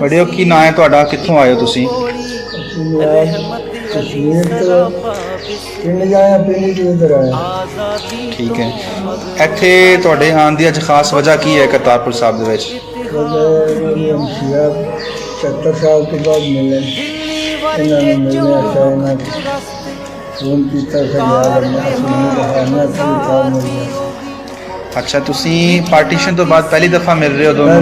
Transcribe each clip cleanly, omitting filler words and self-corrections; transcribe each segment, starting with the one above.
बड़े की ना है ਤੁਹਾਡਾ ਕਿੱਥੋਂ ਆਏ ਹੋ ਤੁਸੀਂ कश्मीर तो पिंड जाया पिंड की उधर आया। ठीक है ਇੱਥੇ ਤੁਹਾਡੇ ਆਉਣ ਦੀ ਅੱਜ ਖਾਸ ਵਜ੍ਹਾ ਕੀ ਹੈ ਕਰਤਾरपुर ਸਾਹਿਬ ਦੇ ਵਿੱਚ हम सिया 70 साल के बाद मिले इन्होंने मिलने आशा इन्हें फोन किया अच्छा तुसी पार्टीशन तो बाद पहली दफ़ा मिल रहे हो दोनों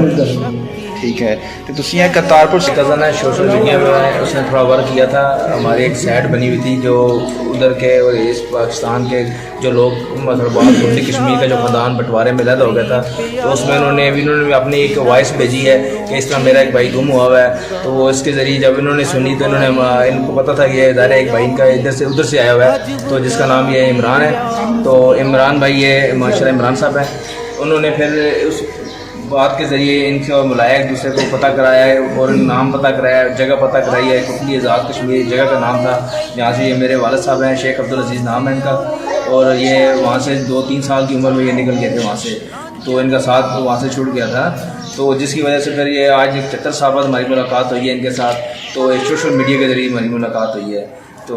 ठीक है तो तुसी यहाँ करतारपुर से कज़न है सोशल मीडिया में उसने थोड़ा वर्क किया था हमारी एक साइट बनी हुई थी जो उधर के और इस पाकिस्तान के जो लोग मतलब बहुत कुर्दी कश्मीर का जो खदान बंटवारे में लद हो गया था तो उसमें उन्होंने भी अपनी एक वॉइस भेजी है कि इस तरह मेरा एक भाई गुम हुआ है तो वो इसके ज़रिए जब इन्होंने सुनी तो इन्होंने इनको पता था कि ये ज़ाहिर एक भाई इनका इधर से उधर से आया हुआ है तो जिसका नाम ये इमरान है तो इमरान भाई ये माशाल्लाह इमरान साहब हैं उन्होंने फिर उस बात के ज़रिए इनसे बुलाया एक दूसरे को पता कराया है और नाम पता कराया जगह पता कराई है कुटली आज़ाद कश्मीर जगह का नाम था जहाँ से ये मेरे वालिद साहब हैं शेख अब्दुल अजीज़ नाम है इनका और ये वहाँ से 2-3 साल की उम्र में ये निकल गए थे वहाँ से तो इनका साथ वहाँ से छूट गया था तो जिसकी वजह से फिर ये आज 74 साल बाद हमारी मुलाकात हुई है इनके साथ तो एक सोशल मीडिया के ज़रिए हमारी मुलाकात हुई है।